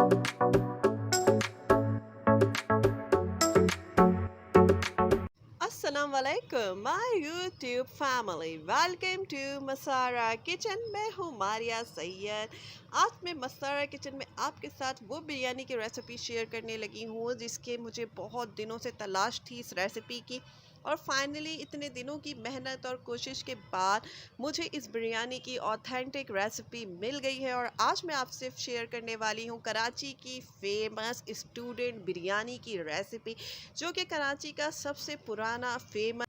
अस्सलाम वालेकुम my YouTube family, welcome to Masara kitchen. मैं हूँ मारिया सैयद। आज मैं मसारा किचन में आपके साथ वो बिरयानी की रेसिपी शेयर करने लगी हूँ जिसके मुझे बहुत दिनों से तलाश थी इस रेसिपी की। और फाइनली इतने दिनों की मेहनत और कोशिश के बाद मुझे इस बिरयानी की ऑथेंटिक रेसिपी मिल गई है और आज मैं आपसे शेयर करने वाली हूँ कराची की फेमस स्टूडेंट बिरयानी की रेसिपी, जो कि कराची का सबसे पुराना फेमस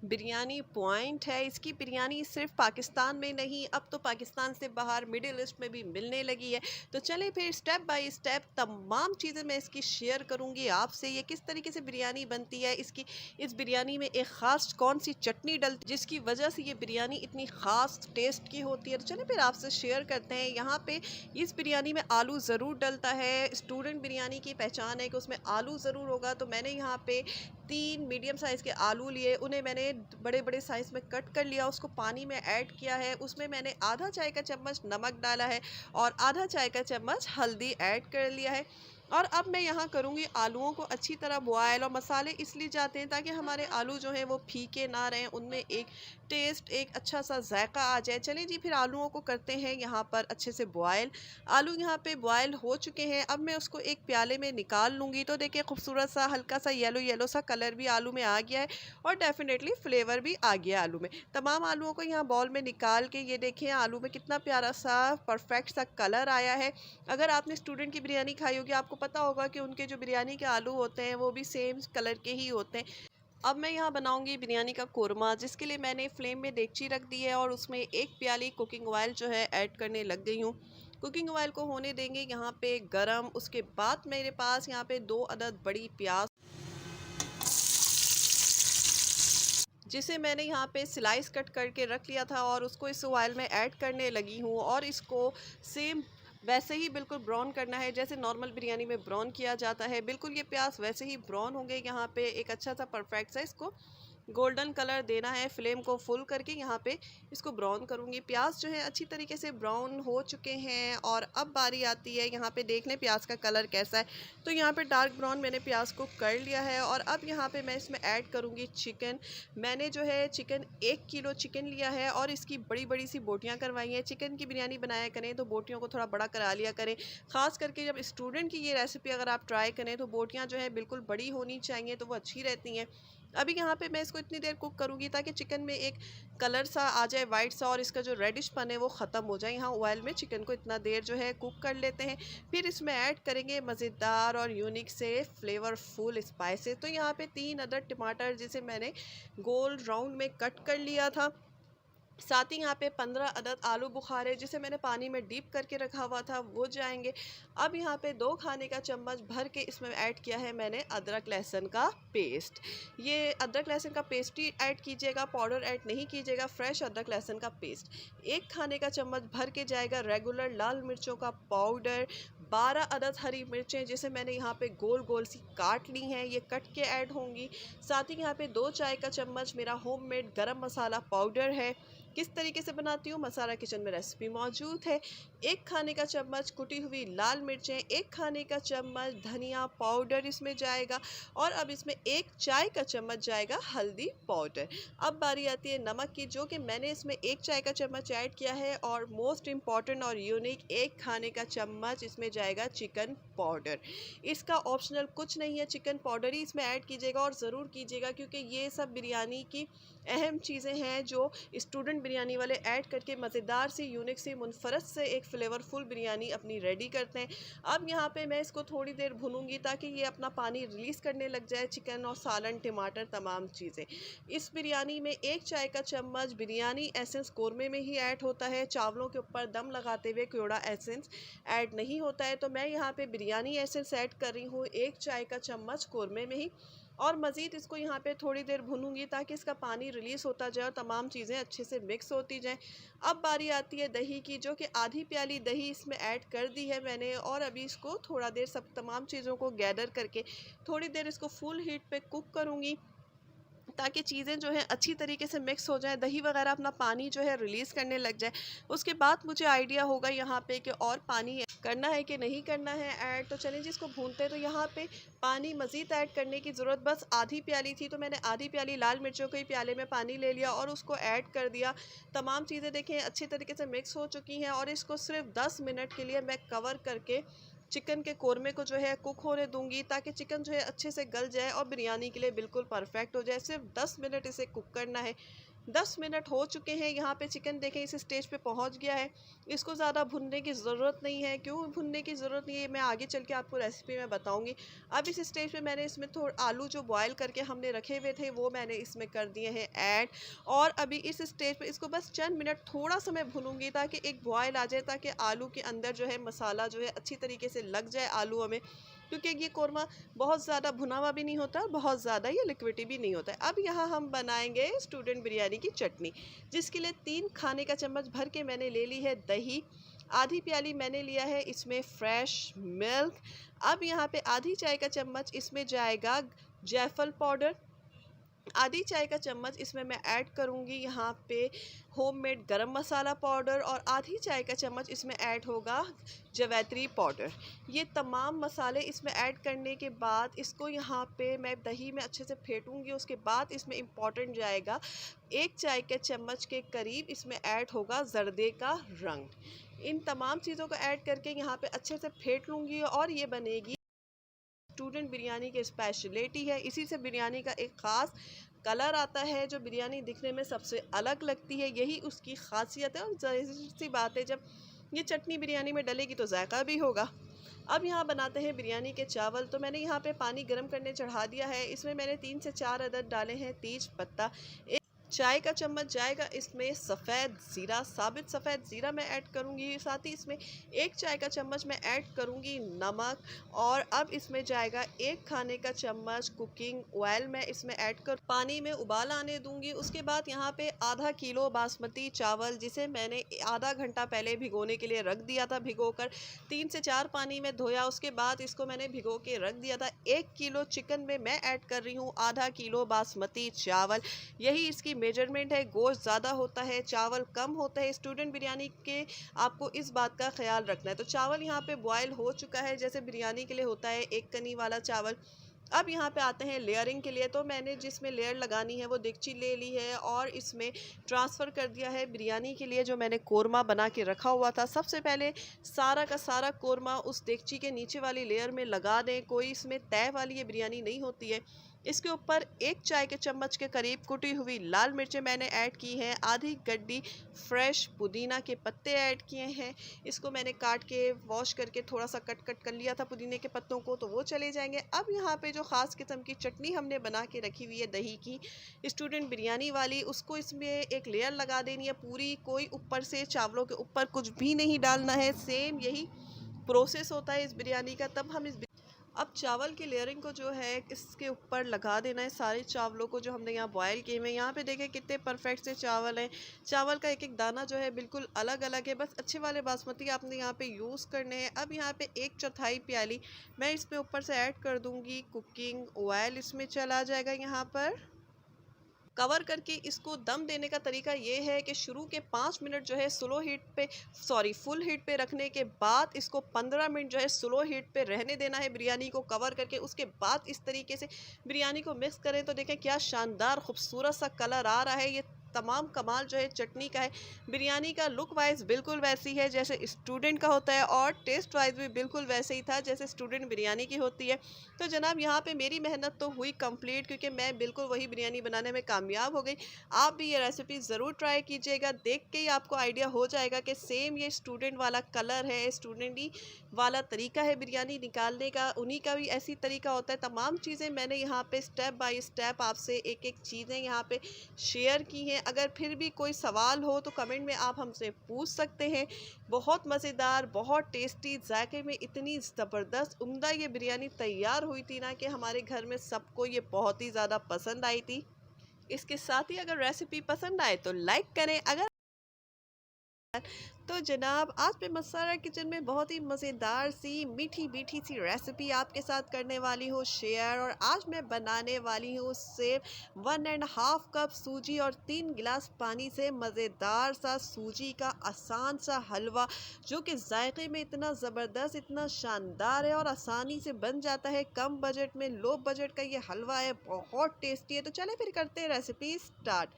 बिरयानी पॉइंट है। इसकी बिरयानी सिर्फ पाकिस्तान में नहीं, अब तो पाकिस्तान से बाहर मिडिल ईस्ट में भी मिलने लगी है। तो चले फिर स्टेप बाय स्टेप तमाम चीज़ें मैं इसकी शेयर करूंगी आपसे। ये किस तरीके से बिरयानी बनती है, इसकी इस बिरयानी में एक ख़ास कौन सी चटनी डलती है जिसकी वजह से ये बिरयानी इतनी ख़ास टेस्ट की होती है। तो चले फिर आपसे शेयर करते हैं। यहाँ पे इस बिरयानी में आलू ज़रूर डलता है। स्टूडेंट बिरयानी की पहचान है कि उसमें आलू ज़रूर होगा। तो मैंने यहाँ पे 3 मीडियम साइज़ के आलू लिए, उन्हें मैंने बड़े बड़े साइज़ में कट कर लिया, उसको पानी में ऐड किया है। उसमें मैंने आधा चाय का चम्मच नमक डाला है और आधा चाय का चम्मच हल्दी ऐड कर लिया है। और अब मैं यहाँ करूँगी आलूओं को अच्छी तरह बॉयल। और मसाले इसलिए जाते हैं ताकि हमारे आलू जो हैं वो फीके ना रहें, उनमें एक टेस्ट, एक अच्छा सा जायका आ जाए। चलिए जी, फिर आलूओं को करते हैं यहाँ पर अच्छे से बॉयल। आलू यहाँ पे बॉयल हो चुके हैं। अब मैं उसको एक प्याले में निकाल लूँगी। तो देखिए खूबसूरत सा हल्का सा येलो येलो सा कलर भी आलू में आ गया है और डेफिनेटली फ्लेवर भी आ गया आलू में। तमाम आलूओं को यहाँ बाउल में निकाल के ये देखें आलू में कितना प्यारा सा परफेक्ट सा कलर आया है। अगर आपने स्टूडेंट की बिरयानी खाई होगी आपको पता होगा कि उनके जो बिरयानी के आलू होते हैं वो भी सेम कलर के ही होते हैं। अब मैं यहाँ बनाऊंगी बिरयानी का कोरमा, जिसके लिए मैंने फ्लेम में देगची रख दी है और उसमें एक प्याली कुकिंग ऑयल जो है ऐड करने लग गई हूँ। कुकिंग ऑयल को होने देंगे यहाँ पे गरम। उसके बाद मेरे पास यहाँ पे 2 अदद बड़ी प्याज, जिसे मैंने यहाँ पे स्लाइस कट करके रख लिया था और उसको इस ऑयल में ऐड करने लगी हूँ। और इसको सेम वैसे ही बिल्कुल ब्राउन करना है जैसे नॉर्मल बिरयानी में ब्राउन किया जाता है। बिल्कुल ये प्याज वैसे ही ब्राउन होंगे। यहाँ पे एक अच्छा सा परफेक्ट सा इसको गोल्डन कलर देना है। फ्लेम को फुल करके यहाँ पे इसको ब्राउन करूँगी। प्याज जो है अच्छी तरीके से ब्राउन हो चुके हैं और अब बारी आती है यहाँ पे देख लें प्याज का कलर कैसा है। तो यहाँ पे डार्क ब्राउन मैंने प्याज को कर लिया है और अब यहाँ पे मैं इसमें ऐड करूँगी चिकन। मैंने जो है चिकन 1 किलो चिकन लिया है और इसकी बड़ी बड़ी सी बोटियाँ करवाई हैं। चिकन की बिरयानी बनाया करें तो बोटियों को थोड़ा बड़ा करा लिया करें। ख़ास करके जब स्टूडेंट की ये रेसिपी अगर आप ट्राई करें तो बोटियाँ जो है बिल्कुल बड़ी होनी चाहिए, तो वो अच्छी रहती हैं। अभी यहाँ पे मैं इसको इतनी देर कुक करूँगी ताकि चिकन में एक कलर सा आ जाए वाइट सा और इसका जो रेडिशपन है वो ख़त्म हो जाए। यहाँ ऑयल में चिकन को इतना देर जो है कुक कर लेते हैं। फिर इसमें ऐड करेंगे मज़ेदार और यूनिक से फ्लेवरफुल स्पाइसेस। तो यहाँ पे 3 अदर टमाटर जिसे मैंने गोल राउंड में कट कर लिया था। साथ ही यहाँ पे 15 अदद आलू बुखारे जिसे मैंने पानी में डीप करके रखा हुआ था वो जाएंगे। अब यहाँ पे 2 खाने का चम्मच भर के इसमें ऐड किया है मैंने अदरक लहसुन का पेस्ट। ये अदरक लहसुन का पेस्ट ही ऐड कीजिएगा, पाउडर ऐड नहीं कीजिएगा, फ्रेश अदरक लहसुन का पेस्ट। 1 खाने का चम्मच भर के जाएगा रेगुलर लाल मिर्चों का पाउडर। 12 अदद हरी मिर्चें जिसे मैंने यहाँ पे गोल गोल सी काट ली हैं, ये कट के ऐड होंगी। साथ ही यहाँ पे 2 चाय का चम्मच मेरा होममेड गरम मसाला पाउडर है। किस तरीके से बनाती हूँ मसाला किचन में रेसिपी मौजूद है। 1 खाने का चम्मच कुटी हुई लाल मिर्चें, 1 खाने का चम्मच धनिया पाउडर इसमें जाएगा और अब इसमें 1 चाय का चम्मच जाएगा हल्दी पाउडर। अब बारी आती है नमक की, जो कि मैंने इसमें 1 चाय का चम्मच ऐड किया है और मोस्ट इम्पॉर्टेंट और यूनिक 1 खाने का चम्मच इसमें जाएगा चिकन पाउडर। इसका ऑप्शनल कुछ नहीं है, चिकन पाउडर ही इसमें ऐड कीजिएगा और ज़रूर कीजिएगा क्योंकि ये सब बिरयानी की अहम चीज़ें हैं जो स्टूडेंट बिरयानी वाले ऐड करके मज़ेदार सी यूनिक सी मुनफरद से एक फ्लेवरफुल बिरयानी अपनी रेडी करते हैं। अब यहाँ पे मैं इसको थोड़ी देर भूनूंगी ताकि ये अपना पानी रिलीज़ करने लग जाए, चिकन और सालन टमाटर तमाम चीज़ें। इस बिरयानी में 1 चाय का चम्मच बिरयानी एसेंस कौरमे में ही ऐड होता है। चावलों के ऊपर दम लगाते हुए कोड़ा एसेंस ऐड नहीं होता है। तो मैं यहाँ पे बिरयानी एसेंस ऐड कर रही हूँ 1 चाय का चम्मच कौरमे में ही और मज़ीद इसको यहाँ पे थोड़ी देर भूनूंगी ताकि इसका पानी रिलीज़ होता जाए और तमाम चीज़ें अच्छे से मिक्स होती जाएं। अब बारी आती है दही की, जो कि आधी प्याली दही इसमें ऐड कर दी है मैंने और अभी इसको थोड़ा देर सब तमाम चीज़ों को गैदर करके थोड़ी देर इसको फुल हीट पे कुक करूँगी ताकि चीज़ें जो हैं अच्छी तरीके से मिक्स हो जाएँ, दही वगैरह अपना पानी जो है रिलीज़ करने लग जाए। उसके बाद मुझे आइडिया होगा यहाँ पे कि और पानी करना है कि नहीं करना है ऐड। तो चलें जी इसको भूनते हैं। तो यहाँ पे पानी मज़ीद ऐड करने की ज़रूरत बस आधी प्याली थी, तो मैंने आधी प्याली लाल मिर्चों के प्याले में पानी ले लिया और उसको ऐड कर दिया। तमाम चीज़ें देखें अच्छी तरीके से मिक्स हो चुकी हैं और इसको सिर्फ 10 मिनट के लिए मैं कवर करके चिकन के कोरमे को जो है कुक होने दूंगी, ताकि चिकन जो है अच्छे से गल जाए और बिरयानी के लिए बिल्कुल परफेक्ट हो जाए। सिर्फ 10 मिनट इसे कुक करना है। 10 मिनट हो चुके हैं। यहाँ पे चिकन देखें इस स्टेज पे पहुँच गया है। इसको ज़्यादा भुनने की ज़रूरत नहीं है। क्यों भुनने की ज़रूरत नहीं है, मैं आगे चल के आपको रेसिपी में बताऊंगी। अब इस स्टेज पे मैंने इसमें थोड़ा आलू जो बॉयल करके हमने रखे हुए थे वो मैंने इसमें कर दिए हैं ऐड। और अभी इस स्टेज पे इसको बस चंद मिनट थोड़ा सा मैं भूनूंगी, ताकि एक बॉयल आ जाए, ताकि आलू के अंदर जो है मसाला जो है अच्छी तरीके से लग जाए आलूओं में। क्योंकि ये कौरमा बहुत ज़्यादा भुना हुआ भी नहीं होता और बहुत ज़्यादा ये लिक्विडी भी नहीं होता है। अब यहाँ हम बनाएंगे स्टूडेंट बिरयानी की चटनी, जिसके लिए 3 खाने का चम्मच भर के मैंने ले ली है दही। आधी प्याली मैंने लिया है इसमें फ्रेश मिल्क। अब यहाँ पे आधी चाय का चम्मच इसमें जाएगा जायफल पाउडर। आधी चाय का चम्मच इसमें मैं ऐड करूँगी यहाँ पे होममेड गरम मसाला पाउडर, और आधी चाय का चम्मच इसमें ऐड होगा जवैत्री पाउडर। ये तमाम मसाले इसमें ऐड करने के बाद इसको यहाँ पे मैं दही में अच्छे से फेंटूंगी। उसके बाद इसमें इम्पॉर्टेंट जाएगा 1 चाय के चम्मच के करीब इसमें ऐड होगा जर्दे का रंग। इन तमाम चीज़ों को ऐड करके यहाँ पे अच्छे से फेंट लूँगी और ये बनेगी स्टूडेंट बिरयानी की स्पेशलिटी है। इसी से बिरयानी का एक ख़ास कलर आता है, जो बिरयानी दिखने में सबसे अलग लगती है। यही उसकी खासियत है और ज़ाहिर सी बात है जब ये चटनी बिरयानी में डलेगी तो जायका भी होगा। अब यहाँ बनाते हैं बिरयानी के चावल। तो मैंने यहाँ पे पानी गर्म करने चढ़ा दिया है। इसमें मैंने 3 से 4 अदद डाले हैं तेज पत्ता। चाय का चम्मच जाएगा इसमें सफ़ेद ज़ीरा, साबित सफ़ेद ज़ीरा मैं ऐड करूँगी। साथ ही इसमें 1 चाय का चम्मच मैं ऐड करूँगी नमक। और अब इसमें जाएगा 1 खाने का चम्मच कुकिंग ऑयल मैं इसमें ऐड कर पानी में उबाल आने दूँगी। उसके बाद यहाँ पे आधा किलो बासमती चावल, जिसे मैंने आधा घंटा पहले भिगोने के लिए रख दिया था, भिगोकर 3 से 4 पानी में धोया। उसके बाद इसको मैंने भिगो के रख दिया था। 1 किलो चिकन में मैं ऐड कर रही हूँ आधा किलो बासमती चावल। यही इसकी मेजरमेंट है। गोश्त ज़्यादा होता है, चावल कम होता है। स्टूडेंट बिरयानी के आपको इस बात का ख्याल रखना है। तो चावल यहाँ पे बॉयल हो चुका है, जैसे बिरयानी के लिए होता है 1 कनी वाला चावल। अब यहाँ पे आते हैं लेयरिंग के लिए। तो मैंने जिसमें लेयर लगानी है वो देगची ले ली है और इसमें ट्रांसफ़र कर दिया है बिरयानी के लिए जो मैंने कोरमा बना के रखा हुआ था। सबसे पहले सारा का सारा कोरमा उस देगची के नीचे वाली लेयर में लगा दें। कोई इसमें तय वाली ये बिरयानी नहीं होती है। इसके ऊपर 1 चाय के चम्मच के करीब कुटी हुई लाल मिर्चें मैंने ऐड की हैं। आधी गड्डी फ्रेश पुदीना के पत्ते ऐड किए हैं। इसको मैंने काट के वॉश करके थोड़ा सा कट कट कर लिया था पुदीने के पत्तों को, तो वो चले जाएंगे। अब यहाँ पे जो ख़ास किस्म की चटनी हमने बना के रखी हुई है दही की, स्टूडेंट बिरयानी वाली, उसको इसमें एक लेयर लगा देनी है पूरी। कोई ऊपर से चावलों के ऊपर कुछ भी नहीं डालना है। सेम यही प्रोसेस होता है इस बिरयानी का। तब हम अब चावल की लेयरिंग को जो है इसके ऊपर लगा देना है सारे चावलों को जो हमने यहाँ बॉयल किए हुए हैं। यहाँ पे देखें कितने परफेक्ट से चावल हैं। चावल का एक एक दाना जो है बिल्कुल अलग अलग है। बस अच्छे वाले बासमती आपने यहाँ पे यूज़ करने हैं। अब यहाँ पे 1/4 प्याली मैं इसमें ऊपर से ऐड कर दूँगी कुकिंग ऑयल। इसमें चला जाएगा यहाँ पर कवर करके। इसको दम देने का तरीका ये है कि शुरू के 5 मिनट जो है स्लो हीट पे फुल हीट पे रखने के बाद इसको 15 मिनट जो है स्लो हीट पे रहने देना है बिरयानी को कवर करके। उसके बाद इस तरीके से बिरयानी को मिक्स करें तो देखें क्या शानदार खूबसूरत सा कलर आ रहा है। ये तमाम कमाल जो है चटनी का है। बिरयानी का लुक वाइज बिल्कुल वैसी है जैसे स्टूडेंट का होता है और टेस्ट वाइज भी बिल्कुल वैसे ही था जैसे स्टूडेंट बिरयानी की होती है। तो जनाब यहाँ पे मेरी मेहनत तो हुई कंप्लीट, क्योंकि मैं बिल्कुल वही बिरयानी बनाने में कामयाब हो गई। आप भी ये रेसिपी ज़रूर ट्राई कीजिएगा। देख के ही आपको आइडिया हो जाएगा कि सेम ये स्टूडेंट वाला कलर है, स्टूडेंट ही वाला तरीका है बिरयानी निकालने का। उन्हीं का भी ऐसी तरीका होता है। तमाम चीज़ें मैंने यहाँ पे स्टेप बाय स्टेप आपसे एक एक चीज़ें यहाँ पे शेयर की हैं। अगर फिर भी कोई सवाल हो तो कमेंट में आप हमसे पूछ सकते हैं। बहुत मज़ेदार, बहुत टेस्टी, जायके में इतनी ज़बरदस्त उम्दा ये बिरयानी तैयार हुई थी ना कि हमारे घर में सबको ये बहुत ही ज़्यादा पसंद आई थी। इसके साथ ही अगर रेसिपी पसंद आए तो लाइक करें। अगर तो जनाब आज मैं मसाला किचन में बहुत ही मज़ेदार सी मीठी मीठी सी रेसिपी आपके साथ करने वाली हूँ शेयर। और आज मैं बनाने वाली हूँ सिर्फ 1.5 कप सूजी और 3 गिलास पानी से मज़ेदार सा सूजी का आसान सा हलवा, जो कि जायके में इतना ज़बरदस्त, इतना शानदार है और आसानी से बन जाता है। कम बजट में, लो बजट का ये हलवा है, बहुत टेस्टी है। तो चले फिर करते हैं रेसिपी स्टार्ट।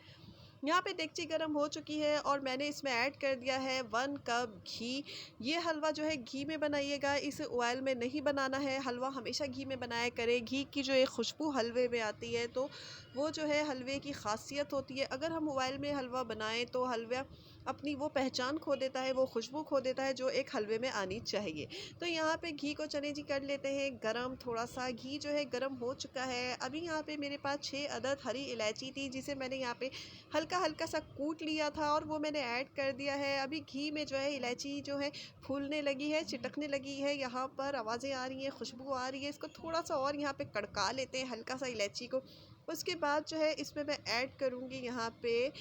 यहाँ पे डेगची गर्म हो चुकी है और मैंने इसमें ऐड कर दिया है 1 कप घी। ये हलवा जो है घी में बनाइएगा, इसे ऑयल में नहीं बनाना है। हलवा हमेशा घी में बनाया करें। घी की जो एक खुशबू हलवे में आती है तो वो जो है हलवे की खासियत होती है। अगर हम ऑयल में हलवा बनाएं तो हलवा अपनी वो पहचान खो देता है, वो खुशबू खो देता है जो एक हलवे में आनी चाहिए। तो यहाँ पे घी को चने जी कर लेते हैं गरम। थोड़ा सा घी जो है गरम हो चुका है। अभी यहाँ पे मेरे पास 6 अदद हरी इलायची थी, जिसे मैंने यहाँ पे हल्का हल्का सा कूट लिया था और वो मैंने ऐड कर दिया है। अभी घी में जो है इलायची जो है फूलने लगी है, चिटकने लगी है। यहाँ पर आवाज़ें आ रही हैं, खुशबू आ रही है। इसको थोड़ा सा और यहाँ पे कड़का लेते हैं हल्का सा इलायची को। उसके बाद जो है इसमें मैं ऐड करूँगी यहाँ पे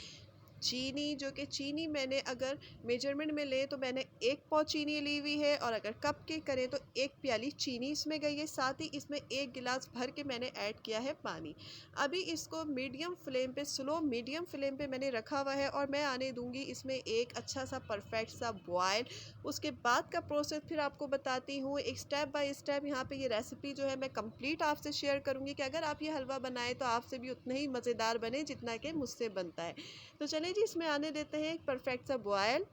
चीनी, जो कि चीनी मैंने अगर मेजरमेंट में ले तो मैंने 1 पाव चीनी ली हुई है, और अगर कप के करें तो 1 प्याली चीनी इसमें गई है। साथ ही इसमें 1 गिलास भर के मैंने ऐड किया है पानी। अभी इसको मीडियम फ्लेम पे, स्लो मीडियम फ्लेम पे मैंने रखा हुआ है और मैं आने दूंगी इसमें एक अच्छा सा परफेक्ट सा बॉयल। उसके बाद का प्रोसेस फिर आपको बताती हूँ एक स्टेप बाय स्टेप। यहाँ पे ये रेसिपी जो है मैं कंप्लीट आपसे शेयर करूँगी कि अगर आप ये हलवा बनाएं तो आपसे भी उतना ही मज़ेदार बने जितना कि मुझसे बनता है। तो चलिए जी इसमें आने देते हैं एक परफेक्ट सा बॉयल।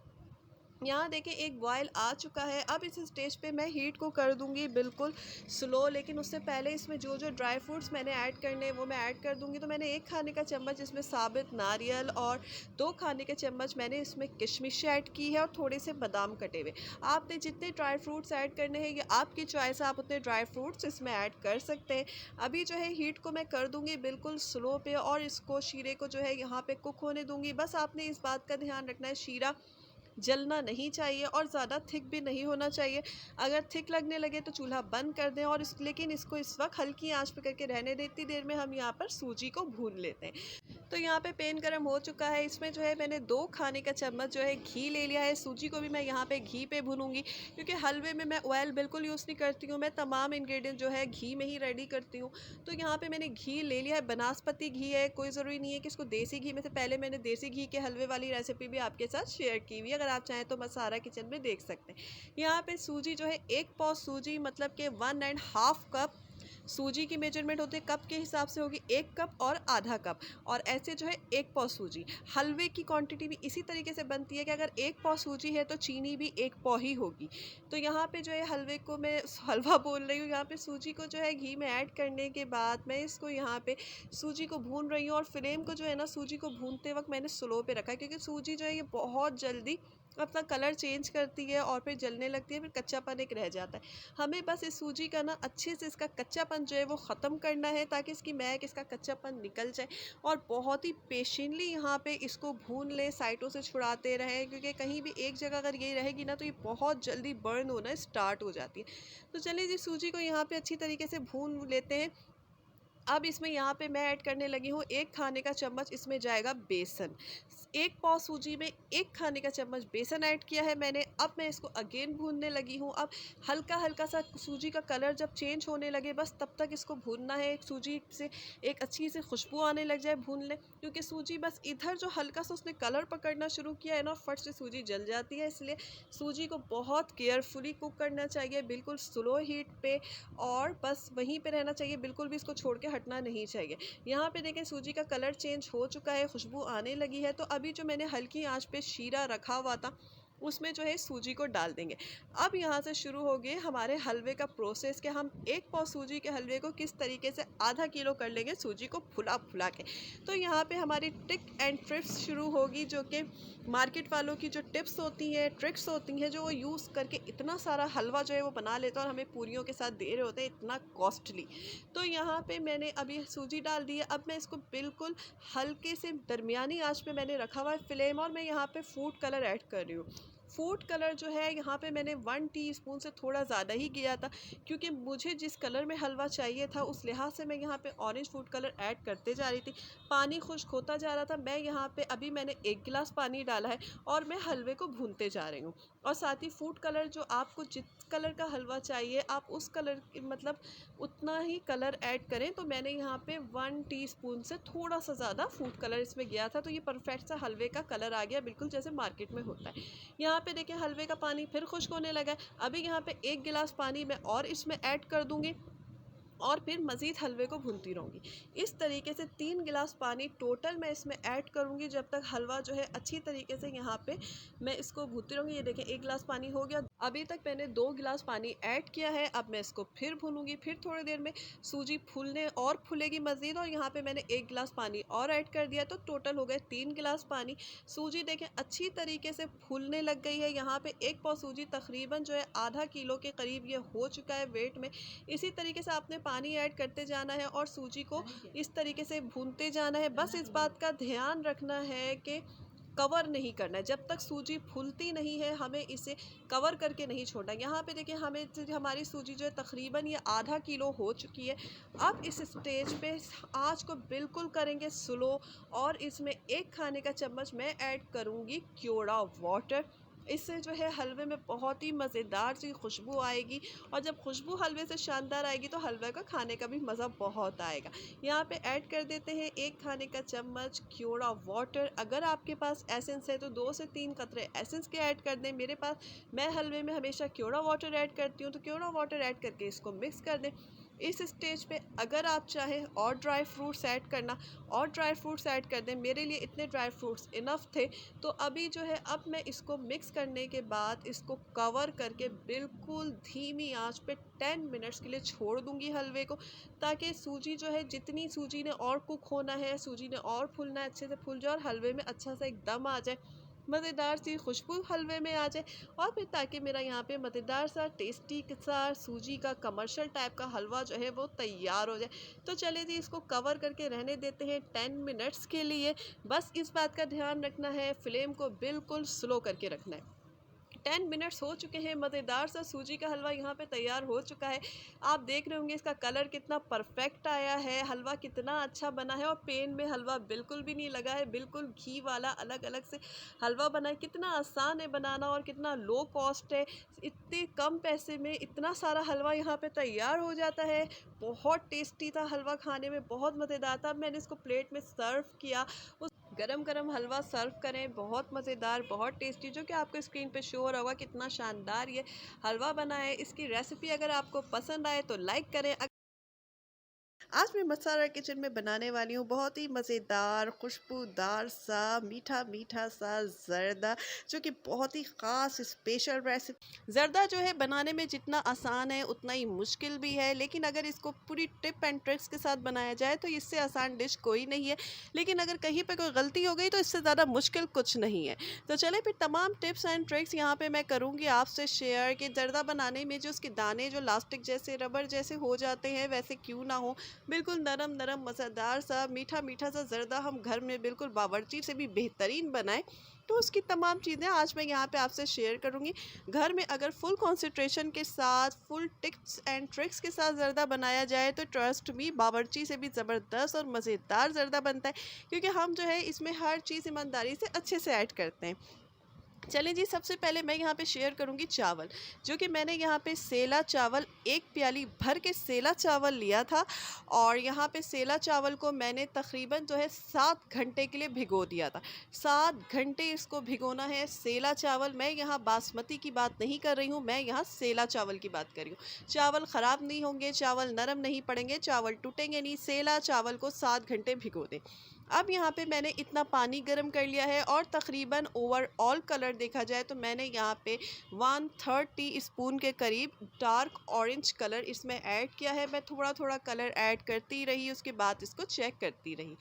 यहाँ देखिए एक बॉयल आ चुका है। अब इस स्टेज पे मैं हीट को कर दूंगी बिल्कुल स्लो, लेकिन उससे पहले इसमें जो जो ड्राई फ्रूट्स मैंने ऐड करने वो मैं ऐड कर दूंगी। तो मैंने 1 खाने का चम्मच इसमें साबित नारियल और 2 खाने के चम्मच मैंने इसमें किशमिश ऐड की है और थोड़े से बादाम कटे हुए। आपने जितने ड्राई फ्रूट्स ऐड करने हैं ये आपकी चॉइस है, आप उतने ड्राई फ्रूट्स इसमें ऐड कर सकते हैं। अभी जो है हीट को मैं कर दूंगी बिल्कुल स्लो पे और इसको शीरे को जो है यहाँ पे कुक होने दूंगी। बस आपने इस बात का ध्यान रखना है शीरा जलना नहीं चाहिए और ज़्यादा थिक भी नहीं होना चाहिए। अगर थिक लगने लगे तो चूल्हा बंद कर दें और लेकिन इसको इस वक्त हल्की आंच पे करके रहने दें। इतनी देर में हम यहाँ पर सूजी को भून लेते हैं। तो यहाँ पे पैन गरम हो चुका है। इसमें जो है मैंने 2 खाने का चम्मच जो है घी ले लिया है। सूजी को भी मैं यहाँ पे घी पे भूनूंगी, क्योंकि हलवे में मैं ऑयल बिल्कुल यूज़ नहीं करती हूँ। मैं तमाम इंग्रेडिएंट जो है घी में ही रेडी करती हूँ। तो यहाँ पे मैंने घी ले लिया है, बनास्पति घी है। कोई ज़रूरी नहीं है कि इसको देसी घी में से, पहले मैंने देसी घी के हलवे वाली रेसिपी भी आपके साथ शेयर की हुई है, अगर आप चाहें तो मसारा किचन में देख सकते हैं। यहाँ पे सूजी जो है 1 पाव सूजी, मतलब कि 1.5 कप सूजी की मेजरमेंट होती है, कप के हिसाब से होगी 1 कप और आधा कप। और ऐसे जो है 1 पाव सूजी। हलवे की क्वांटिटी भी इसी तरीके से बनती है कि अगर 1 पाव सूजी है तो चीनी भी 1 पाव ही होगी। तो यहाँ पे जो है हलवे को मैं हलवा बोल रही हूँ, यहाँ पे सूजी को जो है घी में ऐड करने के बाद मैं इसको यहाँ पे सूजी को भून रही हूँ। और फ्लेम को जो है ना सूजी को भूनते वक्त मैंने स्लो पे रखा है, क्योंकि सूजी जो है ये बहुत जल्दी अपना कलर चेंज करती है और फिर जलने लगती है, फिर कच्चापन एक रह जाता है। हमें बस इस सूजी का ना अच्छे से इसका कच्चापन जो है वो ख़त्म करना है, ताकि इसकी महक, इसका कच्चापन निकल जाए। और बहुत ही पेशेंटली यहाँ पे इसको भून ले, साइडों से छुड़ाते रहें, क्योंकि कहीं भी एक जगह अगर ये रहेगी ना तो ये बहुत जल्दी बर्न होना स्टार्ट हो जाती है। तो चलिए जी सूजी को यहाँ पे अच्छी तरीके से भून लेते हैं। अब इसमें यहाँ पे मैं ऐड करने लगी हूँ 1 खाने का चम्मच, इसमें जाएगा बेसन। 1 पाव सूजी में 1 खाने का चम्मच बेसन ऐड किया है मैंने। अब मैं इसको अगेन भूनने लगी हूँ। अब हल्का हल्का सा सूजी का कलर जब चेंज होने लगे बस तब तक इसको भूनना है। सूजी से एक अच्छी सी खुशबू आने लग जाए भून लें, क्योंकि सूजी बस इधर जो हल्का सा उसने कलर पकड़ना शुरू किया है ना, फट से सूजी जल जाती है। इसलिए सूजी को बहुत केयरफुली कुक करना चाहिए, बिल्कुल स्लो हीट पे, और बस वहीं पे रहना चाहिए, बिल्कुल भी इसको छोड़ के हटना नहीं चाहिए। यहाँ पे देखें सूजी का कलर चेंज हो चुका है, खुशबू आने लगी है। तो अभी जो मैंने हल्की आंच पे शीरा रखा हुआ था उसमें जो है सूजी को डाल देंगे। अब यहाँ से शुरू हो गए हमारे हलवे का प्रोसेस कि हम 1 पाव सूजी के हलवे को किस तरीके से आधा किलो कर लेंगे सूजी को फुला फुला के। तो यहाँ पे हमारी ट्रिक एंड ट्रिप्स शुरू होगी, जो कि मार्केट वालों की जो टिप्स होती हैं, ट्रिक्स होती हैं, जो वो यूज़ करके इतना सारा हलवा जो है वो बना लेते हैं और हमें पूरियों के साथ दे रहे होते हैं इतना कॉस्टली। तो यहाँ पे मैंने अभी सूजी डाल दी है। अब मैं इसको बिल्कुल हल्के से दरमियानी आंच पे मैंने रखा हुआ है फ्लेम, और मैं यहाँ पे फूड कलर ऐड कर रही हूँ। फूड कलर जो है यहाँ पे मैंने 1 टीस्पून से थोड़ा ज़्यादा ही किया था, क्योंकि मुझे जिस कलर में हलवा चाहिए था उस लिहाज से मैं यहाँ पे ऑरेंज फूड कलर ऐड करते जा रही थी। पानी खुश्क होता जा रहा था। मैं यहाँ पे अभी मैंने 1 गिलास पानी डाला है और मैं हलवे को भूनते जा रही हूँ। और साथ ही फूड कलर जो आपको जिस कलर का हलवा चाहिए आप उस कलर मतलब उतना ही कलर ऐड करें। तो मैंने यहाँ पे 1 टीस्पून से थोड़ा सा ज़्यादा फूड कलर इसमें गया था, तो ये परफेक्ट सा हलवे का कलर आ गया, बिल्कुल जैसे मार्केट में होता है। यहाँ पे देखिए हलवे का पानी फिर खुश्क होने लगा है। अभी यहाँ पे 1 गिलास पानी मैं और इसमें ऐड कर दूंगी और फिर मज़ीद हलवे को भूनती रहूँगी। इस तरीके से 3 गिलास पानी टोटल मैं इसमें ऐड करूँगी, जब तक हलवा जो है अच्छी तरीके से यहाँ पे मैं इसको भूनती रहूँगी। ये देखें 1 गिलास पानी हो गया। अभी तक मैंने 2 गिलास पानी ऐड किया है। अब मैं इसको फिर भूनूंगी। फिर थोड़ी देर में सूजी फूलने और फूलेगी मज़ीद, और यहाँ पे मैंने 1 गिलास पानी और ऐड कर दिया, तो टोटल हो गए 3 गिलास पानी। सूजी देखें अच्छी तरीके से फूलने लग गई है। यहाँ पे 1 पाव सूजी तकरीबन जो है आधा किलो के करीब ये हो चुका है वेट में। इसी तरीके से आपने पानी ऐड करते जाना है और सूजी को इस तरीके से भूनते जाना है। बस इस बात का ध्यान रखना है कि कवर नहीं करना है। जब तक सूजी फूलती नहीं है हमें इसे कवर करके नहीं छोड़ना। यहाँ पे देखिए हमारी सूजी जो है तकरीबन ये आधा किलो हो चुकी है। अब इस स्टेज पे आँच को बिल्कुल करेंगे स्लो, और इसमें 1 खाने का चम्मच मैं ऐड करूँगी क्योड़ा वाटर। इससे जो है हलवे में बहुत ही मज़ेदार सी खुशबू आएगी, और जब खुशबू हलवे से शानदार आएगी तो हलवे का खाने का भी मज़ा बहुत आएगा। यहाँ पे ऐड कर देते हैं 1 खाने का चम्मच क्योड़ा वाटर। अगर आपके पास एसेंस है तो 2 से 3 कतरे एसेंस के ऐड कर दें। मैं हलवे में हमेशा क्योड़ा वाटर ऐड करती हूँ, तो क्योड़ा वाटर ऐड करके इसको मिक्स कर दें। इस स्टेज पे अगर आप चाहें और ड्राई फ्रूट्स ऐड करना, और ड्राई फ्रूट्स ऐड कर दें। मेरे लिए इतने ड्राई फ्रूट्स इनफ थे। तो अभी जो है अब मैं इसको मिक्स करने के बाद इसको कवर करके बिल्कुल धीमी आंच पे 10 मिनट्स के लिए छोड़ दूंगी हलवे को, ताकि सूजी जो है जितनी सूजी ने और कुक होना है, सूजी ने और फूलना है, अच्छे से फूल जाए और हलवे में अच्छा सा एक दम आ जाए, मज़ेदार सी खुशबू हलवे में आ जाए। और फिर ताकि मेरा यहाँ पे मज़ेदार सा टेस्टी सा सूजी का कमर्शियल टाइप का हलवा जो है वो तैयार हो जाए। तो चलिए जी इसको कवर करके रहने देते हैं 10 मिनट्स के लिए। बस इस बात का ध्यान रखना है, फ्लेम को बिल्कुल स्लो करके रखना है। 10 मिनट्स हो चुके हैं। मज़ेदार सा सूजी का हलवा यहाँ पे तैयार हो चुका है। आप देख रहे होंगे इसका कलर कितना परफेक्ट आया है, हलवा कितना अच्छा बना है, और पेन में हलवा बिल्कुल भी नहीं लगा है, बिल्कुल घी वाला अलग अलग से हलवा बना है। कितना आसान है बनाना और कितना लो कॉस्ट है। इतने कम पैसे में इतना सारा हलवा यहाँ पे तैयार हो जाता है। बहुत टेस्टी था हलवा, खाने में बहुत मज़ेदार था। मैंने इसको प्लेट में सर्व किया। गरम गरम हलवा सर्व करें, बहुत मज़ेदार, बहुत टेस्टी, जो कि आपको स्क्रीन पे शो हो रहा होगा कितना शानदार ये हलवा बना है। इसकी रेसिपी अगर आपको पसंद आए तो लाइक करें। आज मैं मसाला किचन में बनाने वाली हूँ बहुत ही मज़ेदार खुशबूदार सा मीठा मीठा सा ज़र्दा, जो कि बहुत ही ख़ास स्पेशल रेसिपी। ज़र्दा जो है बनाने में जितना आसान है उतना ही मुश्किल भी है, लेकिन अगर इसको पूरी टिप एंड ट्रिक्स के साथ बनाया जाए तो इससे आसान डिश कोई नहीं है। लेकिन अगर कहीं पे कोई गलती हो गई तो इससे ज़्यादा मुश्किल कुछ नहीं है। तो चले फिर तमाम टिप्स एंड ट्रिक्स यहाँ पे मैं करूँगी आपसे शेयर कि ज़र्दा बनाने में जो उसके दाने जो लास्टिक जैसे रबर जैसे हो जाते हैं वैसे क्यों ना हो, बिल्कुल नरम नरम मज़ेदार सा मीठा मीठा सा ज़र्दा हम घर में बिल्कुल बावर्ची से भी बेहतरीन बनाएं। तो उसकी तमाम चीज़ें आज मैं यहाँ पे आपसे शेयर करूँगी। घर में अगर फुल कंसंट्रेशन के साथ फुल टिप्स एंड ट्रिक्स के साथ ज़र्दा बनाया जाए तो ट्रस्ट मी बावर्ची से भी ज़बरदस्त और मज़ेदार ज़र्दा बनता है, क्योंकि हम जो है इसमें हर चीज़ ईमानदारी से अच्छे से ऐड करते हैं। चलिए जी सबसे पहले मैं यहाँ पे शेयर करूँगी चावल, जो कि मैंने यहाँ पे सेला चावल 1 प्याली भर के सेला चावल लिया था। और यहाँ पे सेला चावल को मैंने तकरीबन जो है 7 घंटे के लिए भिगो दिया था। 7 घंटे इसको भिगोना है सेला चावल। मैं यहाँ बासमती की बात नहीं कर रही हूँ, मैं यहाँ सेला चावल की बात कर रही हूँ। चावल ख़राब नहीं होंगे, चावल नरम नहीं पड़ेंगे, चावल टूटेंगे नहीं। सेला चावल को 7 घंटे भिगो दें। अब यहाँ पे मैंने इतना पानी गर्म कर लिया है, और तकरीबन ओवरऑल कलर देखा जाए तो मैंने यहाँ पे 1/3 टी स्पून के करीब डार्क ऑरेंज कलर इसमें ऐड किया है। मैं थोड़ा थोड़ा कलर ऐड करती रही, उसके बाद इसको चेक करती रही।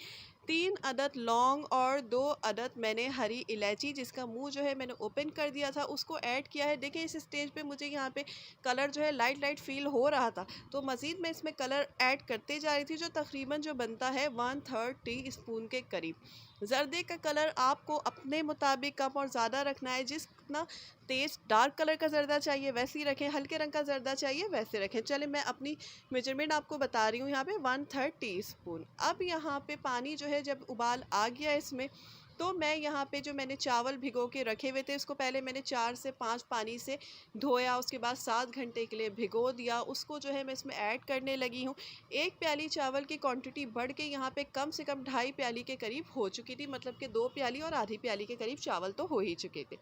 3 अदद लौंग और 2 अदद मैंने हरी इलायची, जिसका मुंह जो है मैंने ओपन कर दिया था, उसको ऐड किया है। देखिए इस स्टेज पे मुझे यहाँ पे कलर जो है लाइट लाइट फील हो रहा था, तो मज़ीद मैं इसमें कलर ऐड करते जा रही थी, जो तकरीबन जो बनता है 1/3 टी स्पून के करीब। ज़र्दे का कलर आपको अपने मुताबिक कम और ज़्यादा रखना है। जितना तेज़ डार्क कलर का ज़र्दा चाहिए वैसे ही रखें, हल्के रंग का ज़र्दा चाहिए वैसे रखें। चलिए मैं अपनी मेजरमेंट आपको बता रही हूँ। यहाँ पे 1/3 टीस्पून। अब यहाँ पे पानी जो है जब उबाल आ गया इसमें, तो मैं यहाँ पे जो मैंने चावल भिगो के रखे हुए थे उसको पहले मैंने 4 से 5 पानी से धोया, उसके बाद 7 घंटे के लिए भिगो दिया। उसको जो है मैं इसमें ऐड करने लगी हूँ। 1 प्याली चावल की क्वांटिटी बढ़ के यहाँ पे कम से कम 2.5 प्याली के करीब हो चुकी थी, मतलब कि 2 प्याली और आधी प्याली के करीब चावल तो हो ही चुके थे।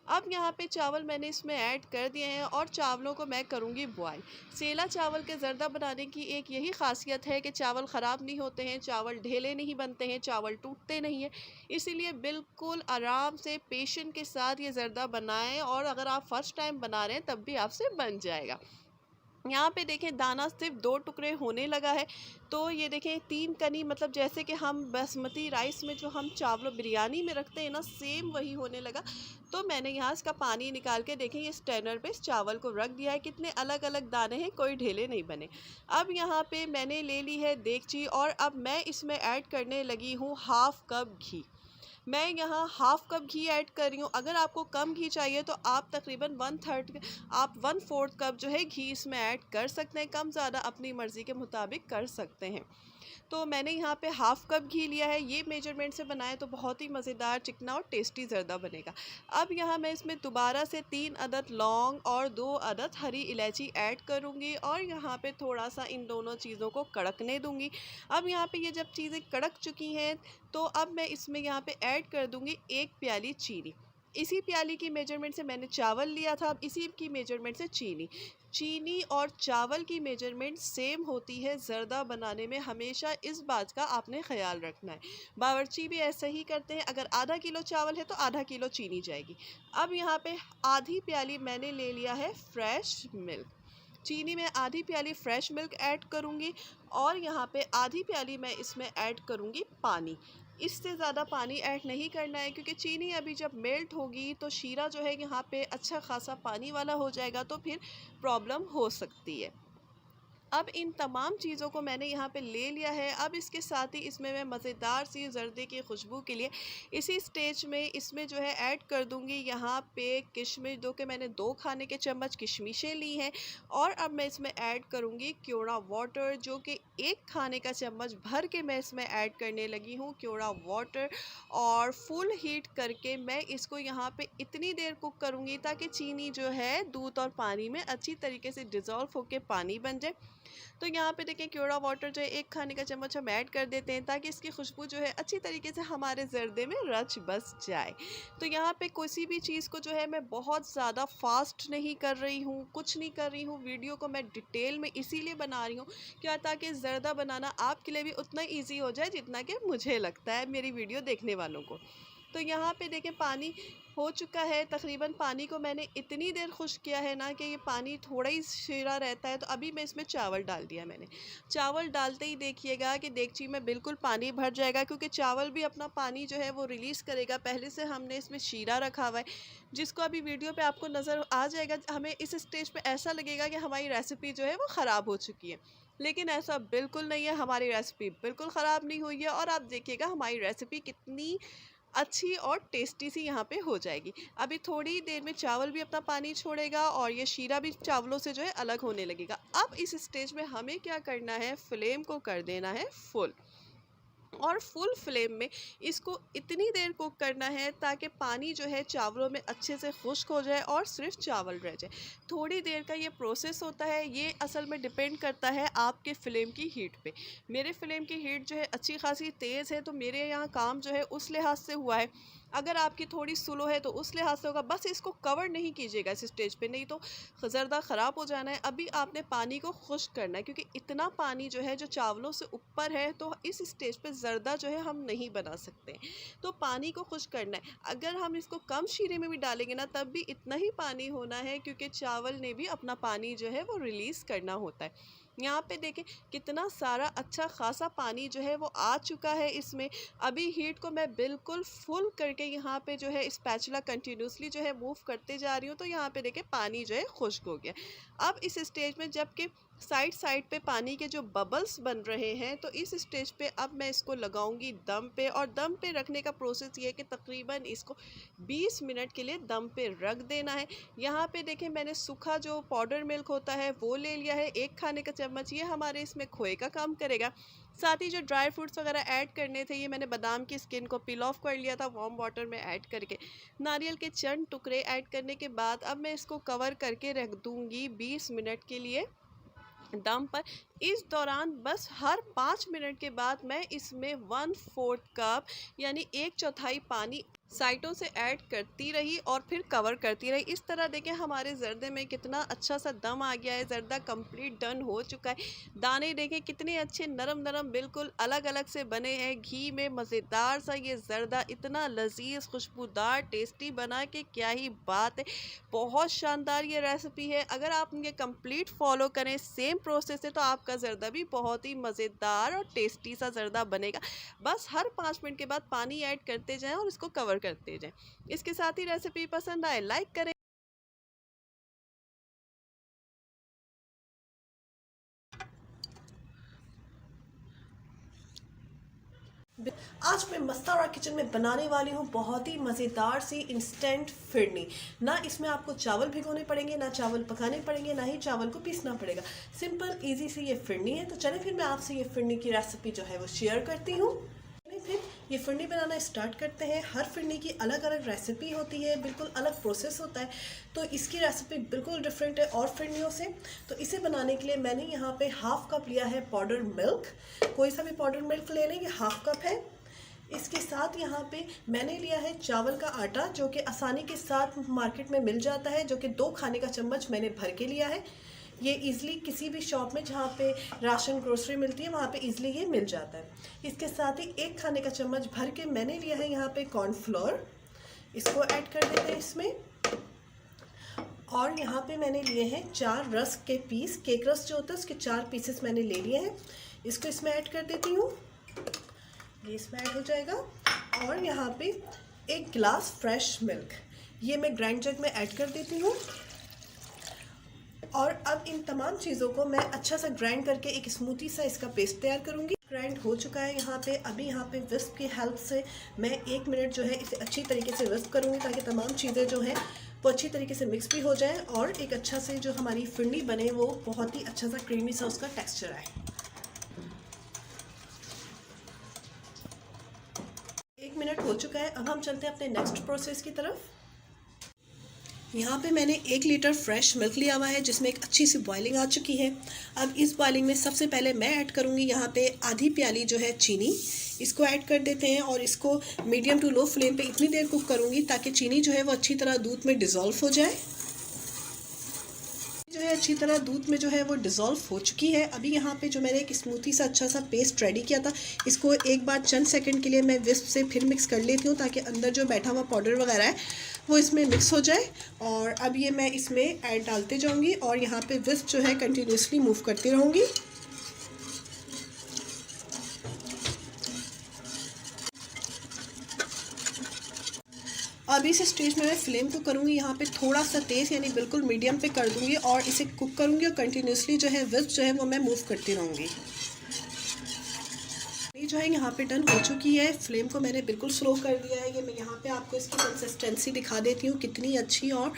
अब यहाँ पे चावल मैंने इसमें ऐड कर दिए हैं और चावलों को मैं करूँगी बॉयल। सेला चावल के ज़र्दा बनाने की एक यही ख़ासियत है कि चावल ख़राब नहीं होते हैं, चावल ढेले नहीं बनते हैं, चावल टूटते नहीं हैं। इसीलिए बिल्कुल आराम से पेशेंस के साथ ये ज़र्दा बनाएं, और अगर आप फर्स्ट टाइम बना रहे हैं तब भी आपसे बन जाएगा। यहाँ पे देखें दाना सिर्फ 2 टुकड़े होने लगा है। तो ये देखें 3 कनी, मतलब जैसे कि हम बासमती राइस में जो हम चावल बिरयानी में रखते हैं ना, सेम वही होने लगा। तो मैंने यहाँ इसका पानी निकाल के देखें ये स्टैनर पे इस चावल को रख दिया है। कितने अलग अलग दाने हैं, कोई ढेले नहीं बने। अब यहाँ पे मैंने ले ली है देगची, और अब मैं इसमें ऐड करने लगी हूँ 1/2 कप घी। मैं यहाँ 1/2 कप घी ऐड कर रही हूँ। अगर आपको कम घी चाहिए तो आप तकरीबन 1/3 आप 1/4 कप जो है घी इसमें ऐड कर सकते हैं। कम ज़्यादा अपनी मर्ज़ी के मुताबिक कर सकते हैं। तो मैंने यहाँ पे 1/2 कप घी लिया है। ये मेजरमेंट से बनाए तो बहुत ही मज़ेदार, चिकना और टेस्टी ज़र्दा बनेगा। अब यहाँ मैं इसमें दोबारा से 3 अदद लौंग और 2 अदद हरी इलायची ऐड करूँगी, और यहाँ पे थोड़ा सा इन दोनों चीज़ों को कड़कने दूँगी। अब यहाँ पे ये जब चीज़ें कड़क चुकी हैं तो अब मैं इसमें यहाँ पे ऐड कर दूँगी 1 प्याली चीनी। इसी प्याली की मेजरमेंट से मैंने चावल लिया था, अब इसी की मेजरमेंट से चीनी। चीनी और चावल की मेजरमेंट सेम होती है ज़र्दा बनाने में, हमेशा इस बात का आपने ख़याल रखना है। बावर्ची भी ऐसा ही करते हैं, अगर आधा किलो चावल है तो आधा किलो चीनी जाएगी। अब यहाँ पे आधी प्याली मैंने ले लिया है फ्रेश मिल्क। चीनी में आधी प्याली फ्रेश मिल्क ऐड करूँगी, और यहाँ पे आधी प्याली मैं इसमें ऐड करूँगी पानी। इससे ज़्यादा पानी ऐड नहीं करना है, क्योंकि चीनी अभी जब मेल्ट होगी तो शीरा जो है यहाँ पे अच्छा खासा पानी वाला हो जाएगा, तो फिर प्रॉब्लम हो सकती है। अब इन तमाम चीज़ों को मैंने यहाँ पे ले लिया है। अब इसके साथ ही इसमें मैं मज़ेदार सी ज़र्दे की खुशबू के लिए इसी स्टेज में इसमें जो है ऐड कर दूँगी यहाँ पे किशमिश, जो कि मैंने 2 खाने के चम्मच किशमिशें ली हैं। और अब मैं इसमें ऐड करूँगी क्योड़ा वाटर, जो कि 1 खाने का चम्मच भर के मैं इसमें ऐड करने लगी हूँ क्योड़ा वाटर। और फुल हीट करके मैं इसको यहाँ पे इतनी देर कुक करूँगी ताकि चीनी जो है दूध और पानी में अच्छी तरीके से डिज़ोल्व होकर पानी बन जाए। तो यहाँ पे देखें क्योड़ा वाटर जो है 1 खाने का चम्मच हम ऐड कर देते हैं, ताकि इसकी खुशबू जो है अच्छी तरीके से हमारे ज़र्दे में रच बस जाए। तो यहाँ पे किसी भी चीज़ को जो है मैं बहुत ज़्यादा फास्ट नहीं कर रही हूँ, कुछ नहीं कर रही हूँ। वीडियो को मैं डिटेल में इसीलिए बना रही हूँ क्या, ताकि ज़र्दा बनाना आपके लिए भी उतना ईजी हो जाए जितना कि मुझे लगता है मेरी वीडियो देखने वालों को। तो यहाँ पे देखें पानी हो चुका है तकरीबन। पानी को मैंने इतनी देर खुश्क किया है ना कि ये पानी थोड़ा ही शीरा रहता है। तो अभी मैं इसमें चावल डाल दिया मैंने। चावल डालते ही देखिएगा कि देगची में बिल्कुल पानी भर जाएगा, क्योंकि चावल भी अपना पानी जो है वो रिलीज़ करेगा। पहले से हमने इसमें शीरा रखा हुआ है, जिसको अभी वीडियो पे आपको नज़र आ जाएगा। हमें इस स्टेज पे ऐसा लगेगा कि हमारी रेसिपी जो है वो ख़राब हो चुकी है, लेकिन ऐसा बिल्कुल नहीं है। हमारी रेसिपी बिल्कुल ख़राब नहीं हुई है, और आप देखिएगा हमारी रेसिपी कितनी अच्छी और टेस्टी सी यहाँ पे हो जाएगी। अभी थोड़ी देर में चावल भी अपना पानी छोड़ेगा और ये शीरा भी चावलों से जो है अलग होने लगेगा। अब इस स्टेज में हमें क्या करना है, फ्लेम को कर देना है फुल, और फुल फ्लेम में इसको इतनी देर कुक करना है ताकि पानी जो है चावलों में अच्छे से खुश्क हो जाए और सिर्फ चावल रह जाए। थोड़ी देर का ये प्रोसेस होता है, ये असल में डिपेंड करता है आपके फ्लेम की हीट पे। मेरे फ्लेम की हीट जो है अच्छी खासी तेज़ है, तो मेरे यहाँ काम जो है उस लिहाज से हुआ है। अगर आपकी थोड़ी स्लो है तो उस लिहाज से होगा। बस इसको कवर नहीं कीजिएगा इस स्टेज पे, नहीं तो ज़र्दा ख़राब हो जाना है। अभी आपने पानी को खुश्क करना है, क्योंकि इतना पानी जो है जो चावलों से ऊपर है, तो इस स्टेज पे ज़र्दा जो है हम नहीं बना सकते। तो पानी को खुश्क करना है। अगर हम इसको कम शीरे में भी डालेंगे ना तब भी इतना ही पानी होना है, क्योंकि चावल ने भी अपना पानी जो है वो रिलीज़ करना होता है। यहाँ पे देखें कितना सारा अच्छा खासा पानी जो है वो आ चुका है इसमें। अभी हीट को मैं बिल्कुल फुल करके यहाँ पे जो है स्पैचुला कंटिन्यूसली जो है मूव करते जा रही हूँ। तो यहाँ पे देखें पानी जो है खुश्क हो गया। अब इस स्टेज में जबकि साइड साइड पे पानी के जो बबल्स बन रहे हैं, तो इस स्टेज पे अब मैं इसको लगाऊंगी दम पे। और दम पे रखने का प्रोसेस ये है कि तकरीबन इसको 20 मिनट के लिए दम पे रख देना है। यहाँ पे देखें, मैंने सूखा जो पाउडर मिल्क होता है वो ले लिया है, 1 खाने का चम्मच। ये हमारे इसमें खोए का काम करेगा। साथ ही जो ड्राई फ्रूट्स वगैरह ऐड करने थे, ये मैंने बादाम की स्किन को पील ऑफ कर लिया था वार्म वाटर में ऐड करके। नारियल के चंद टुकड़े ऐड करने के बाद अब मैं इसको कवर करके रख दूंगी 20 मिनट के लिए दम पर। इस दौरान बस हर 5 मिनट के बाद मैं इसमें 1/4 कप यानी 1/4 पानी साइडों से ऐड करती रही और फिर कवर करती रही। इस तरह देखें हमारे जर्दे में कितना अच्छा सा दम आ गया है। जर्दा कंप्लीट डन हो चुका है। दाने देखें कितने अच्छे नरम नरम बिल्कुल अलग अलग से बने हैं। घी में मज़ेदार सा ये जर्दा इतना लजीज खुशबूदार टेस्टी बना कि क्या ही बात है। बहुत शानदार ये रेसिपी है। अगर आप ये कंप्लीट फॉलो करें सेम प्रोसेस से, तो आपका जर्दा भी बहुत ही मज़ेदार और टेस्टी सा जर्दा बनेगा। बस हर 5 मिनट के बाद पानी ऐड करते जाएं और इसको कवर करते जाएं। इसके साथ ही रेसिपी पसंद आए लाइक करें। आज मैं मस्तारा किचन में बनाने वाली हूँ बहुत ही मज़ेदार सी इंस्टेंट फिरनी। ना इसमें आपको चावल भिगोने पड़ेंगे, ना चावल पकाने पड़ेंगे, ना ही चावल को पीसना पड़ेगा। सिंपल इजी सी ये फिरनी है। तो चलें फिर मैं आपसे ये फिरनी की रेसिपी जो है वो शेयर करती हूँ। फिर ये फिरनी बनाना स्टार्ट करते हैं। हर फिरनी की अलग अलग रेसिपी होती है, बिल्कुल अलग प्रोसेस होता है। तो इसकी रेसिपी बिल्कुल डिफरेंट है और फिरनियों से। तो इसे बनाने के लिए मैंने यहाँ पे 1/2 कप लिया है पाउडर मिल्क। कोई सा भी पाउडर मिल्क ले लें, ये 1/2 कप है। इसके साथ यहाँ पे मैंने लिया है चावल का आटा, जो कि आसानी के साथ मार्केट में मिल जाता है, जो कि 2 खाने का चम्मच मैंने भर के लिया है। ये इजीली किसी भी शॉप में जहाँ पे राशन ग्रोसरी मिलती है वहाँ पे इजीली ये मिल जाता है। इसके साथ ही 1 खाने का चम्मच भर के मैंने लिया है यहाँ पे कॉर्नफ्लोर। इसको ऐड कर देते हैं इसमें। और यहाँ पे मैंने लिए हैं 4 रस्क के पीस। केक रस्क जो होता है उसके 4 पीसेस मैंने ले लिए हैं। इसको इसमें ऐड कर देती हूँ। ये इसमें ऐड हो जाएगा। और यहाँ पे 1 गिलास फ्रेश मिल्क, ये मैं ग्राइंड जग में ऐड कर देती हूँ। और अब इन तमाम चीज़ों को मैं अच्छा सा ग्राइंड करके एक स्मूथी सा इसका पेस्ट तैयार करूँगी। ग्राइंड हो चुका है यहाँ पे। अभी यहाँ पे विस्क की हेल्प से मैं 1 मिनट जो है इसे अच्छी तरीके से विस्क करूँगी, ताकि तमाम चीज़ें जो हैं वो अच्छी तरीके से मिक्स भी हो जाए और एक अच्छा से जो हमारी फिरनी बने वो बहुत ही अच्छा सा क्रीमी सा उसका टेक्स्चर आए। 1 मिनट हो चुका है। अब हम चलते हैं अपने नेक्स्ट प्रोसेस की तरफ। यहाँ पे मैंने 1 लीटर फ्रेश मिल्क लिया हुआ है, जिसमें एक अच्छी सी बॉइलिंग आ चुकी है। अब इस बॉइलिंग में सबसे पहले मैं ऐड करूँगी यहाँ पे आधी प्याली जो है चीनी। इसको ऐड कर देते हैं और इसको मीडियम टू लो फ्लेम पे इतनी देर कुक करूँगी ताकि चीनी जो है वो अच्छी तरह दूध में डिज़ोल्व हो जाए। जो है अच्छी तरह दूध में जो है वो डिज़ोल्व हो चुकी है। अभी यहाँ पे जो मैंने एक स्मूथी सा अच्छा सा पेस्ट रेडी किया था, इसको एक बार चंद सेकंड के लिए मैं विस्क से फिर मिक्स कर लेती हूँ, ताकि अंदर जो बैठा हुआ पाउडर वगैरह है वो इसमें मिक्स हो जाए। और अब ये मैं इसमें ऐड डालते जाऊँगी और यहाँ पे विस्क जो है कंटिन्यूसली मूव करती रहूँगी। अब इस स्टेज में मैं फ्लेम को करूँगी यहाँ पे थोड़ा सा तेज़, यानी बिल्कुल मीडियम पे कर दूँगी और इसे कुक करूँगी और कंटिन्यूसली जो है विस्क जो है वो मैं मूव करती रहूँगी। ये जो है यहाँ पे डन हो चुकी है। फ्लेम को मैंने बिल्कुल स्लो कर दिया है। ये मैं यहाँ पे आपको इसकी कंसिस्टेंसी दिखा देती हूँ कितनी अच्छी और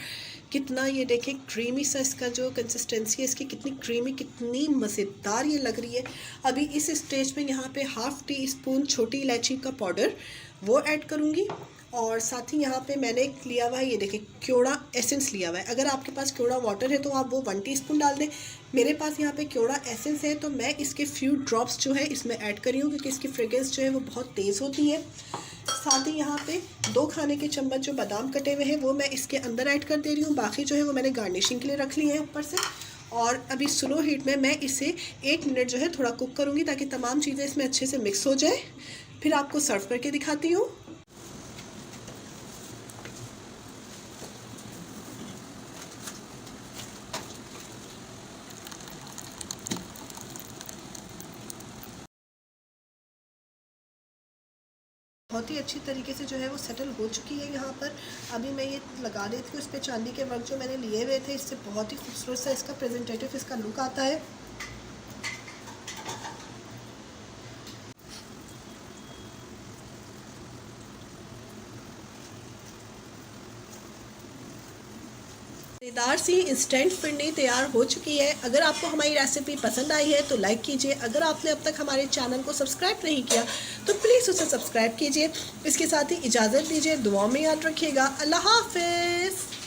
कितना ये देखें क्रीमी सा इसका जो कंसिस्टेंसी है इसकी, कितनी क्रीमी कितनी मज़ेदार ये लग रही है। अभी इस स्टेज पे यहाँ पे 1/2 टीस्पून छोटी इलायची का पाउडर वो ऐड करूँगी। और साथ ही यहाँ पे मैंने लिया हुआ है, ये देखें क्योड़ा एसेंस लिया हुआ है। अगर आपके पास क्योड़ा वाटर है तो आप वो 1 टीस्पून डाल दें। मेरे पास यहाँ पे क्योड़ा एसेंस है तो मैं इसके फ्यू ड्रॉप्स जो है इसमें ऐड करी हूँ, क्योंकि इसकी फ्रेग्रेंस जो है वो बहुत तेज़ होती है। साथ ही यहाँ पे 2 खाने के चम्मच जो बादाम कटे हुए हैं वो मैं इसके अंदर ऐड कर दे रही हूँ। बाकी जो है वो मैंने गार्निशिंग के लिए रख ली है ऊपर से। और अभी स्लो हीट में मैं इसे 1 मिनट जो है थोड़ा कुक करूँगी, ताकि तमाम चीज़ें इसमें अच्छे से मिक्स हो जाए। फिर आपको सर्व करके दिखाती हूँ। बहुत ही अच्छी तरीके से जो है वो सेटल हो चुकी है यहाँ पर। अभी मैं ये लगा देती हूँ इस पर चांदी के वर्क जो मैंने लिए हुए थे, इससे बहुत ही खूबसूरत सा इसका प्रेजेंटेटिव इसका लुक आता है। मज़ेदार सी इंस्टेंट फिरनी तैयार हो चुकी है। अगर आपको हमारी रेसिपी पसंद आई है तो लाइक कीजिए। अगर आपने अब तक हमारे चैनल को सब्सक्राइब नहीं किया तो प्लीज़ उसे सब्सक्राइब कीजिए। इसके साथ ही इजाज़त दीजिए, दुआओं में याद रखिएगा। अल्लाह हाफ़िज़।